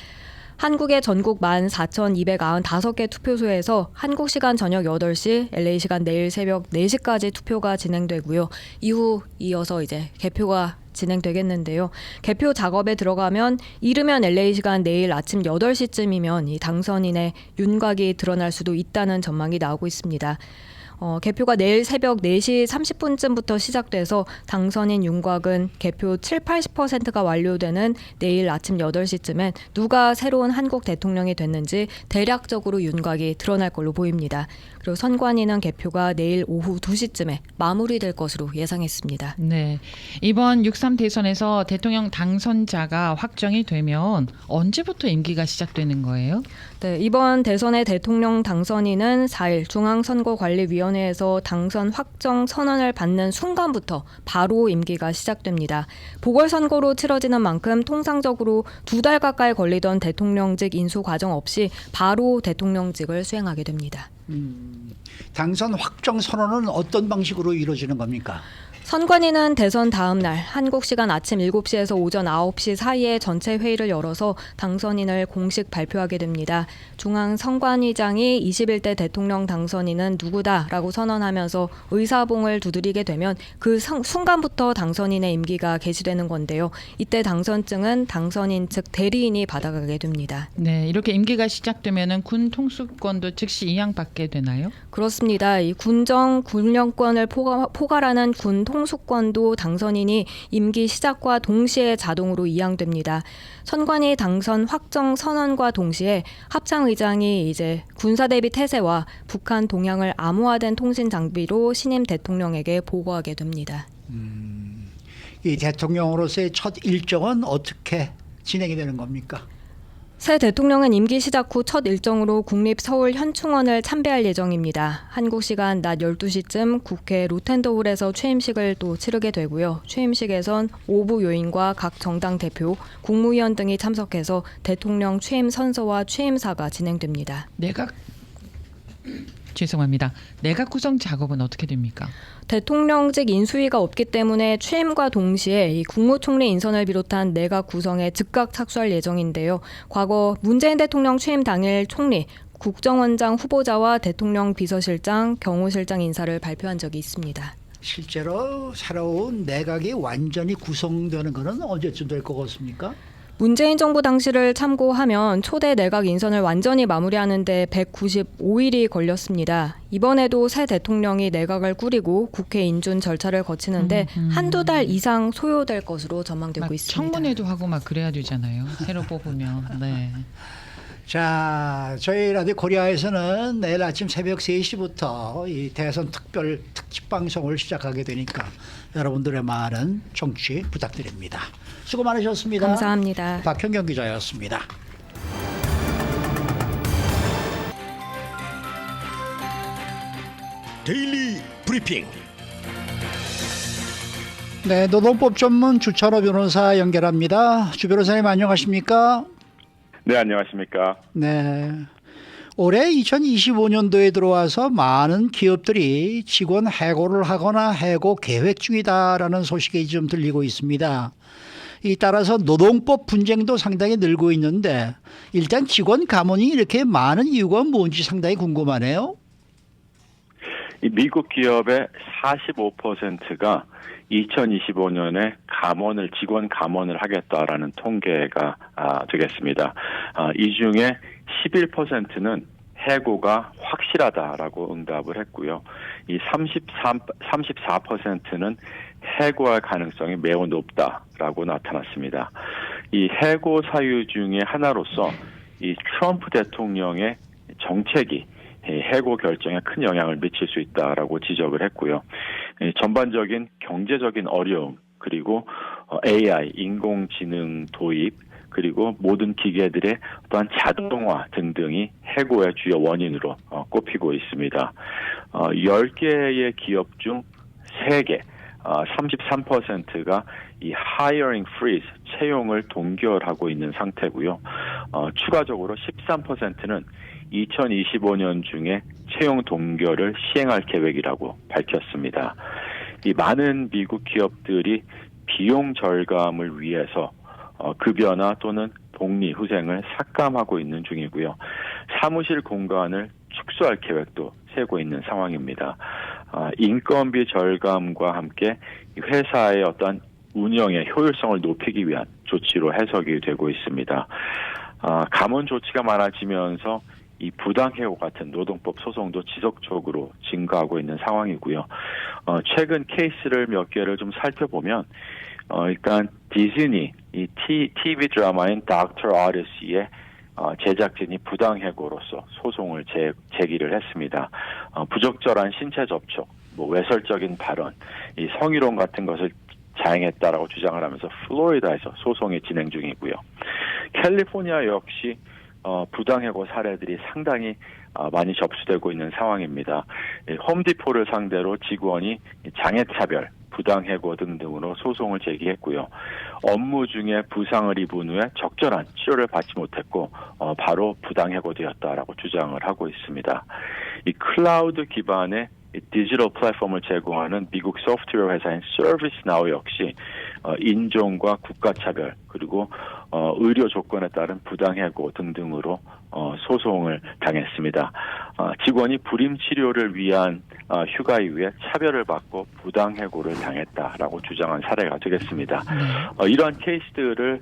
한국의 전국 14,295개 투표소에서 한국 시간 저녁 8시, LA 시간 내일 새벽 4시까지 투표가 진행되고요. 이후 이어서 이제 개표가 진행되겠는데요. 개표 작업에 들어가면 이르면 LA 시간 내일 아침 8시쯤이면 이 당선인의 윤곽이 드러날 수도 있다는 전망이 나오고 있습니다. 개표가 내일 새벽 4시 30분쯤부터 시작돼서 당선인 윤곽은 개표 70-80%가 완료되는 내일 아침 8시쯤엔 누가 새로운 한국 대통령이 됐는지 대략적으로 윤곽이 드러날 걸로 보입니다. 그리고 선관위는 개표가 내일 오후 2시쯤에 마무리될 것으로 예상했습니다. 네, 이번 6.3 대선에서 대통령 당선자가 확정이 되면 언제부터 임기가 시작되는 거예요? 네, 이번 대선의 대통령 당선인은 4일 중앙선거관리위원회에서 당선 확정 선언을 받는 순간부터 바로 임기가 시작됩니다. 보궐선거로 치러지는 만큼 통상적으로 2달 가까이 걸리던 대통령직 인수 과정 없이 바로 대통령직을 수행하게 됩니다. 당선 확정 선언은 어떤 방식으로 이루어지는 겁니까? 선관위는 대선 다음 날 한국 시간 아침 7시에서 오전 9시 사이에 전체 회의를 열어서 당선인을 공식 발표하게 됩니다. 중앙선관위장이 21대 대통령 당선인은 누구다라고 선언하면서 의사봉을 두드리게 되면 그 순간부터 당선인의 임기가 개시되는 건데요. 이때 당선증은 당선인 측 대리인이 받아가게 됩니다. 네, 이렇게 임기가 시작되면은 군 통수권도 즉시 이양받게 되나요? 그렇습니다. 이 군령권을 포괄하는 군 통수권도 당선인이 임기 시작과 동시에 자동으로 이양됩니다. 선관위 당선 확정 선언과 동시에 합창의장이 이제 군사 대비 태세와 북한 동향을 암호화된 통신 장비로 신임 대통령에게 보고하게 됩니다. 이 대통령으로서의 첫 일정은 어떻게 진행이 되는 겁니까? 새 대통령은 임기 시작 후 첫 일정으로 국립 서울 현충원을 참배할 예정입니다. 한국 시간 낮 12시쯤 국회 로텐더홀에서 취임식을 또 치르게 되고요. 취임식에선 오부 요인과 각 정당 대표, 국무위원 등이 참석해서 대통령 취임 선서와 취임사가 진행됩니다. 내각 구성 작업은 어떻게 됩니까? 대통령직 인수위가 없기 때문에 취임과 동시에 이 국무총리 인선을 비롯한 내각 구성에 즉각 착수할 예정인데요. 과거 문재인 대통령 취임 당일 총리, 국정원장 후보자와 대통령 비서실장, 경호실장 인사를 발표한 적이 있습니다. 실제로 새로운 내각이 완전히 구성되는 것은 언제쯤 될 것 같습니까? 문재인 정부 당시를 참고하면 초대 내각 인선을 완전히 마무리하는 데 195일이 걸렸습니다. 이번에도 새 대통령이 내각을 꾸리고 국회 인준 절차를 거치는데 한두 달 이상 소요될 것으로 전망되고 있습니다. 청문회도 하고 막 그래야 되잖아요. 새로 뽑으면. 네. 자, 저희 라디오 코리아에서는 내일 아침 새벽 3시부터 이 대선 특집 방송을 시작하게 되니까 여러분들의 많은 청취 부탁드립니다. 수고 많으셨습니다. 감사합니다. 박현경 기자였습니다. 데일리 브리핑. 네, 노동법 전문 주철호 변호사 연결합니다. 주 변호사님 안녕하십니까? 네, 안녕하십니까? 네. 올해 2025년도에 들어와서 많은 기업들이 직원 해고를 하거나 해고 계획 중이다라는 소식이 좀 들리고 있습니다. 이 따라서 노동법 분쟁도 상당히 늘고 있는데 일단 직원 감원이 이렇게 많은 이유가 뭔지 상당히 궁금하네요. 이 미국 기업의 45%가 2025년에 직원 감원을 하겠다라는 통계가 되겠습니다. 이 중에 11%는 해고가 확실하다라고 응답을 했고요. 이 34%는 해고할 가능성이 매우 높다라고 나타났습니다. 이 해고 사유 중에 하나로서 이 트럼프 대통령의 정책이 해고 결정에 큰 영향을 미칠 수 있다라고 지적을 했고요. 전반적인 경제적인 어려움 그리고 AI 인공지능 도입 그리고 모든 기계들의 또한 자동화 등등이 해고의 주요 원인으로 꼽히고 있습니다. 10개의 기업 중 3개, 33%가 이 hiring freeze, 채용을 동결하고 있는 상태고요. 추가적으로 13%는 2025년 중에 채용 동결을 시행할 계획이라고 밝혔습니다. 이 많은 미국 기업들이 비용 절감을 위해서 급여나 또는 복리, 후생을 삭감하고 있는 중이고요. 사무실 공간을 축소할 계획도 세우고 있는 상황입니다. 인건비 절감과 함께 회사의 어떤 운영의 효율성을 높이기 위한 조치로 해석이 되고 있습니다. 감원 조치가 많아지면서 이 부당해고 같은 노동법 소송도 지속적으로 증가하고 있는 상황이고요. 최근 케이스를 몇 개를 좀 살펴보면 일단 디즈니 이 TV 드라마인 닥터 아리스의 제작진이 부당해고로서 소송을 제기를 했습니다. 부적절한 신체 접촉, 외설적인 발언, 이 성희롱 같은 것을 자행했다라고 주장을 하면서 플로리다에서 소송이 진행 중이고요. 캘리포니아 역시 부당해고 사례들이 상당히 많이 접수되고 있는 상황입니다. 홈디포를 상대로 직원이 장애차별, 부당해고 등등으로 소송을 제기했고요. 업무 중에 부상을 입은 후에 적절한 치료를 받지 못했고 바로 부당해고되었다라고 주장을 하고 있습니다. 이 클라우드 기반의 디지털 플랫폼을 제공하는 미국 소프트웨어 회사인 서비스나우 역시 인종과 국가차별 그리고 의료 조건에 따른 부당해고 등등으로 소송을 당했습니다. 직원이 불임 치료를 위한 휴가 이후에 차별을 받고 부당해고를 당했다라고 주장한 사례가 되겠습니다. 이러한 케이스들을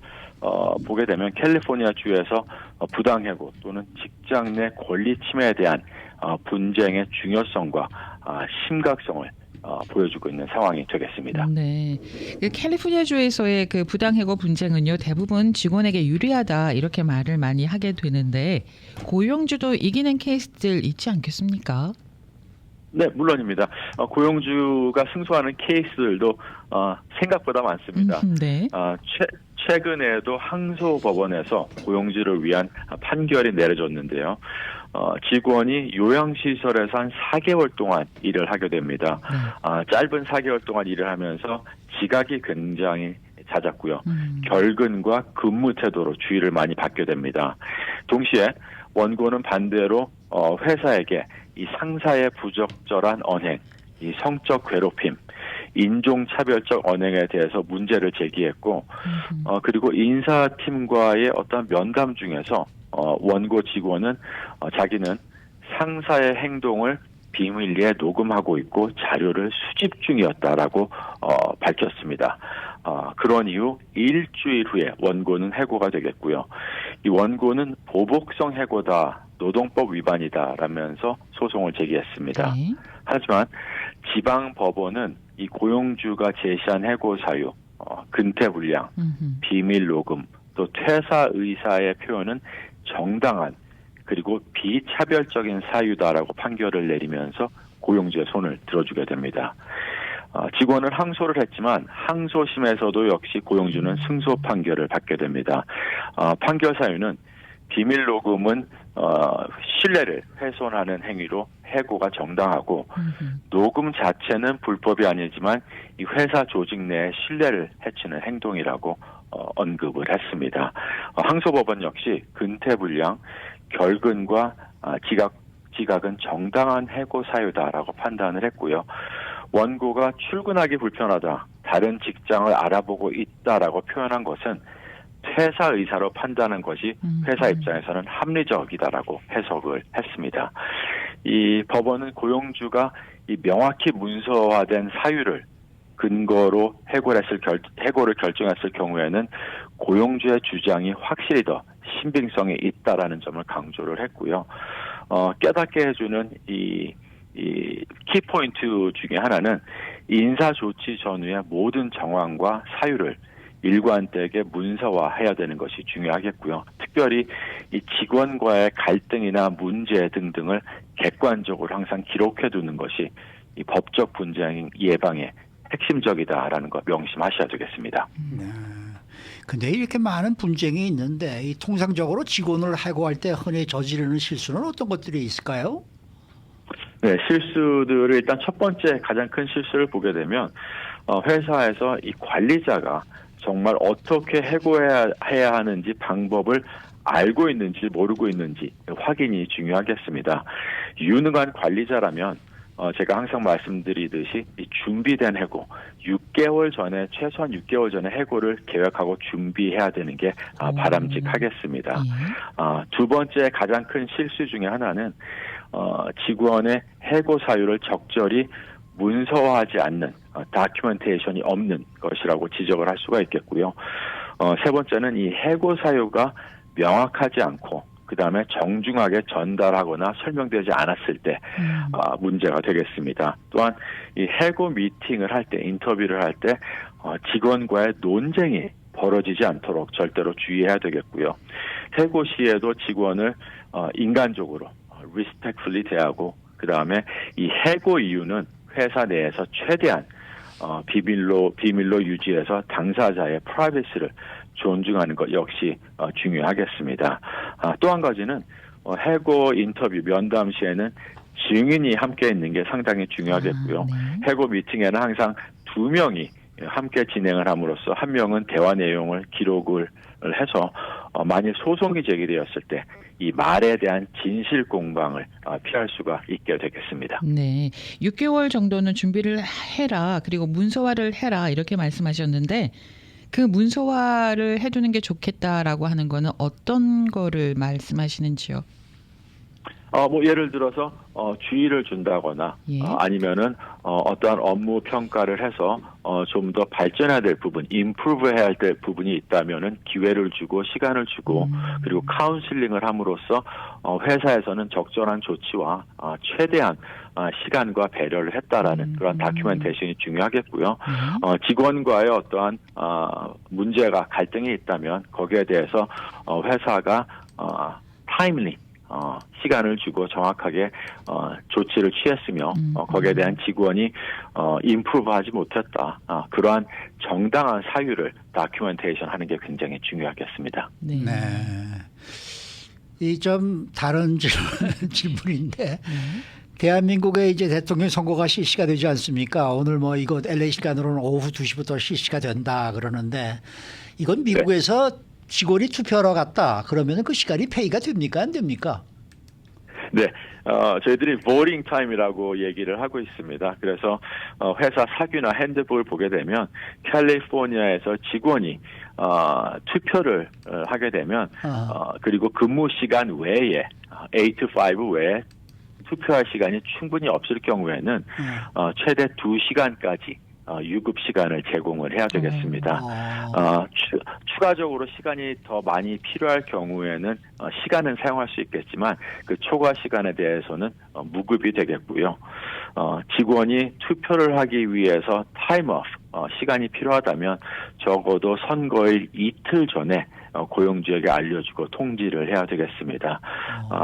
보게 되면 캘리포니아 주에서 부당해고 또는 직장 내 권리 침해에 대한 분쟁의 중요성과 심각성을 보여주고 있는 상황이 되겠습니다. 네, 그 캘리포니아주에서의 그 부당해고 분쟁은요 대부분 직원에게 유리하다 이렇게 말을 많이 하게 되는데 고용주도 이기는 케이스들 있지 않겠습니까? 네, 물론입니다. 고용주가 승소하는 케이스들도 생각보다 많습니다. 네. 최근에도 항소법원에서 고용주를 위한 판결이 내려졌는데요. 직원이 요양시설에서 한 4개월 동안 일을 하게 됩니다. 짧은 4개월 동안 일을 하면서 지각이 굉장히 잦았고요. 결근과 근무 태도로 주의를 많이 받게 됩니다. 동시에 원고는 반대로 회사에게 이 상사의 부적절한 언행, 이 성적 괴롭힘, 인종차별적 언행에 대해서 문제를 제기했고 그리고 인사팀과의 어떤 면담 중에서 원고 직원은 자기는 상사의 행동을 비밀리에 녹음하고 있고 자료를 수집 중이었다라고 밝혔습니다. 그런 이후 일주일 후에 원고는 해고가 되겠고요. 이 원고는 보복성 해고다, 노동법 위반이다라면서 소송을 제기했습니다. 네. 하지만 지방 법원은 이 고용주가 제시한 해고 사유, 근태 불량, 비밀 녹음, 또 퇴사 의사의 표현은 정당한 그리고 비차별적인 사유다라고 판결을 내리면서 고용주의 손을 들어주게 됩니다. 직원은 항소를 했지만 항소심에서도 역시 고용주는 승소 판결을 받게 됩니다. 판결 사유는 비밀 녹음은 신뢰를 훼손하는 행위로 해고가 정당하고 녹음 자체는 불법이 아니지만 이 회사 조직 내의 신뢰를 해치는 행동이라고 언급을 했습니다. 항소법원 역시 근태불량, 결근과 지각은 정당한 해고 사유다라고 판단을 했고요. 원고가 출근하기 불편하다, 다른 직장을 알아보고 있다라고 표현한 것은 퇴사 의사로 판단한 것이 회사 입장에서는 합리적이다라고 해석을 했습니다. 이 법원은 고용주가 이 명확히 문서화된 사유를 근거로 해고를 결정했을 경우에는 고용주의 주장이 확실히 더 신빙성이 있다라는 점을 강조를 했고요. 깨닫게 해주는 이 키포인트 중에 하나는 인사 조치 전후의 모든 정황과 사유를 일관되게 문서화해야 되는 것이 중요하겠고요. 특별히 이 직원과의 갈등이나 문제 등등을 객관적으로 항상 기록해두는 것이 이 법적 분쟁 예방에 핵심적이다라는 거 명심하셔야 되겠습니다. 네. 근데 이렇게 많은 분쟁이 있는데 이 통상적으로 직원을 해고할 때 흔히 저지르는 실수는 어떤 것들이 있을까요? 네, 실수들을 일단 첫 번째 가장 큰 실수를 보게 되면 회사에서 이 관리자가 정말 어떻게 해고해야 하는지 방법을 알고 있는지 모르고 있는지 확인이 중요하겠습니다. 유능한 관리자라면 제가 항상 말씀드리듯이 이 준비된 해고 6개월 전에 최소한 6개월 전에 해고를 계획하고 준비해야 되는 게 바람직하겠습니다. 두 번째 가장 큰 실수 중에 하나는 직원의 해고 사유를 적절히 문서화하지 않는 다큐멘테이션이 없는 것이라고 지적을 할 수가 있겠고요. 세 번째는 이 해고 사유가 명확하지 않고 그다음에 정중하게 전달하거나 설명되지 않았을 때 문제가 되겠습니다. 또한 이 해고 미팅을 할 때, 인터뷰를 할 때 직원과의 논쟁이 벌어지지 않도록 절대로 주의해야 되겠고요. 해고 시에도 직원을 인간적으로 respectfully 대하고 그다음에 이 해고 이유는 회사 내에서 최대한 비밀로 유지해서 당사자의 프라이버시를 존중하는 것 역시 중요하겠습니다. 또 한 가지는 해고 인터뷰 면담 시에는 증인이 함께 있는 게 상당히 중요하겠고요. 해고 미팅에는 항상 2명이 함께 진행을 함으로써 한 명은 대화 내용을 기록을 해서 만일 소송이 제기되었을 때 이 말에 대한 진실 공방을 피할 수가 있게 되겠습니다. 네, 6개월 정도는 준비를 해라, 그리고 문서화를 해라 이렇게 말씀하셨는데 그 문서화를 해두는 게 좋겠다라고 하는 거는 어떤 거를 말씀하시는지요? 예를 들어서 주의를 준다거나 아니면은 어떠한 업무 평가를 해서 좀 더 발전해야 될 부분, 임프루브해야 될 부분이 있다면은 기회를 주고 시간을 주고 그리고 카운슬링을 함으로써 회사에서는 적절한 조치와 최대한 시간과 배려를 했다라는 그런 다큐멘테이션이 중요하겠고요. 직원과의 어떠한 문제가 갈등이 있다면 거기에 대해서 회사가 타임리 시간을 주고 정확하게 조치를 취했으며 거기에 대한 직원이 임프루브하지 못했다. 그러한 정당한 사유를 다큐멘테이션 하는 게 굉장히 중요하겠습니다. 네. 이 좀 다른 질문인데 대한민국의 이제 대통령 선거가 실시가 되지 않습니까? 오늘 뭐 이거 LA 시간으로는 오후 2시부터 실시가 된다 그러는데 이건 미국에서 직원이 투표하러 갔다 그러면 그 시간이 페이가 됩니까 안 됩니까? 네, 저희들이 voting time이라고 얘기를 하고 있습니다. 그래서 회사 사규나 핸드북을 보게 되면 캘리포니아에서 직원이 투표를 하게 되면 그리고 근무 시간 외에 8 to 5 외에 투표할 시간이 충분히 없을 경우에는 최대 2시간까지 유급 시간을 제공을 해야 되겠습니다. 추가적으로 시간이 더 많이 필요할 경우에는 시간은 사용할 수 있겠지만 그 초과 시간에 대해서는 무급이 되겠고요. 직원이 투표를 하기 위해서 타임오프 시간이 필요하다면 적어도 선거일 이틀 전에 고용주에게 알려주고 통지를 해야 되겠습니다.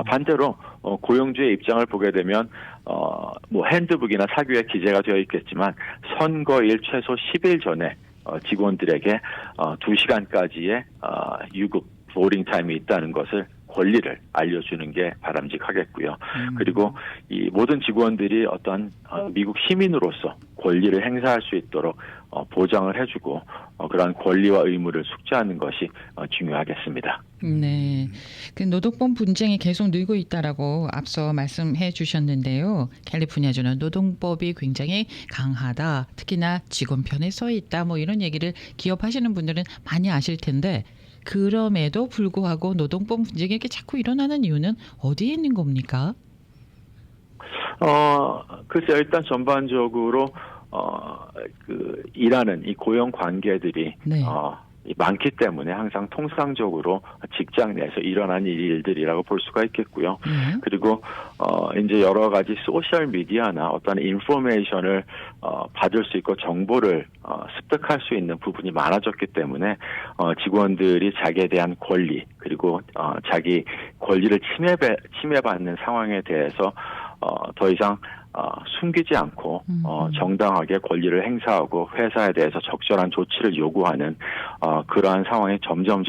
반대로 고용주의 입장을 보게 되면 뭐 핸드북이나 사규에 기재가 되어 있겠지만 선거일 최소 10일 전에 직원들에게 2시간까지의 유급 보링 타임이 있다는 것을 권리를 알려주는 게 바람직하겠고요. 그리고 이 모든 직원들이 어떤 미국 시민으로서 권리를 행사할 수 있도록 보장을 해주고 그러한 권리와 의무를 숙지하는 것이 중요하겠습니다. 네, 그 노동법 분쟁이 계속 늘고 있다라고 앞서 말씀해 주셨는데요. 캘리포니아주는 노동법이 굉장히 강하다, 특히나 직원 편에 서 있다, 뭐 이런 얘기를 기업하시는 분들은 많이 아실 텐데 그럼에도 불구하고 노동법 분쟁이 이렇게 자꾸 일어나는 이유는 어디에 있는 겁니까? 글쎄요, 일단 전반적으로 일하는 이 고용 관계들이 많기 때문에 항상 통상적으로 직장 내에서 일어나는 일들이라고 볼 수가 있겠고요. 그리고 이제 여러 가지 소셜 미디어나 어떤 인포메이션을 받을 수 있고 정보를 습득할 수 있는 부분이 많아졌기 때문에 직원들이 자기에 대한 권리 그리고 자기 권리를 침해받는 상황에 대해서 더 이상 숨기지 않고 정당하게 권리를 행사하고 회사에 대해서 적절한 조치를 요구하는 그러한 상황이 점점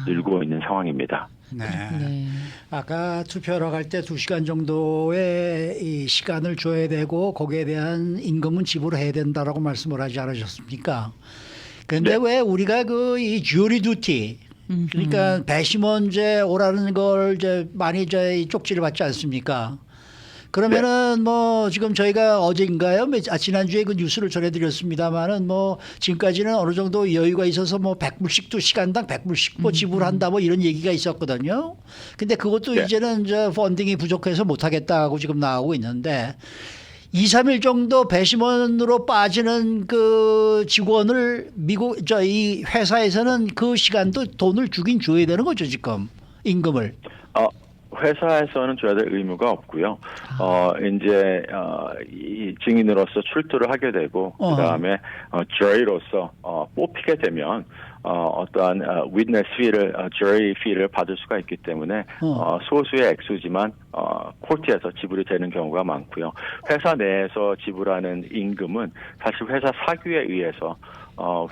늘고 있는 상황입니다. 네. 네. 아까 투표하러 갈 때 2시간 정도의 이 시간을 줘야 되고 거기에 대한 임금은 지불해야 된다라고 말씀을 하지 않으셨습니까? 그런데 왜 우리가 이 주리 듀티 그러니까 배심원제 오라는 걸 이제 많이 이제 쪽지를 받지 않습니까? 그러면은 뭐 지금 저희가 어제인가요? 지난주에 그 뉴스를 전해드렸습니다만은 뭐 지금까지는 어느 정도 여유가 있어서 뭐 100불씩도 시간당 100불씩 뭐 지불한다 뭐 이런 얘기가 있었거든요. 근데 그것도 이제는 저 펀딩이 부족해서 못하겠다고 지금 나오고 있는데 2, 3일 정도 배심원으로 빠지는 그 직원을 이 회사에서는 그 시간도 돈을 주긴 줘야 되는 거죠 지금 임금을. 회사에서는 줘야 될 의무가 없고요. 이제 이 증인으로서 출두를 하게 되고 그다음에 jury로서 뽑히게 되면 어떠한 witness fee를 jury fee를 받을 수가 있기 때문에 소수의 액수지만 코트에서 지불이 되는 경우가 많고요. 회사 내에서 지불하는 임금은 사실 회사 사규에 의해서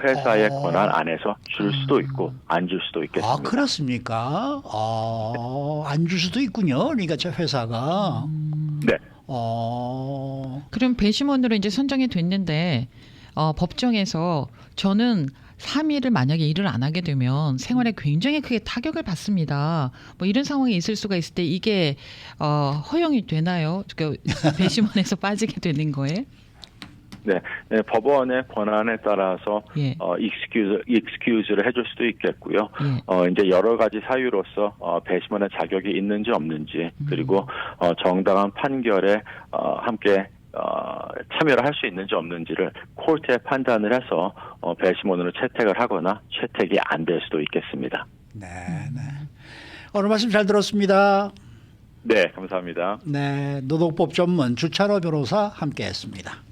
회사의 권한 안에서 줄 수도 있고 안 줄 수도 있겠습니다. 아, 그렇습니까? 안 줄 수도 있군요. 그러니까 저 회사가. 네. 그럼 배심원으로 이제 선정이 됐는데 법정에서 저는 3일을 만약에 일을 안 하게 되면 생활에 굉장히 크게 타격을 받습니다. 뭐 이런 상황이 있을 수가 있을 때 이게 허용이 되나요? 그러니까 배심원에서 빠지게 되는 거에? 네, 법원의 권한에 따라서 익스큐즈를 해줄 수도 있겠고요. 이제 여러 가지 사유로서 배심원의 자격이 있는지 없는지 그리고 정당한 판결에 함께 참여를 할 수 있는지 없는지를 코트에 판단을 해서 배심원으로 채택을 하거나 채택이 안 될 수도 있겠습니다. 네. 오늘 말씀 잘 들었습니다. 네, 감사합니다. 네, 노동법 전문 주찬호 변호사 함께했습니다.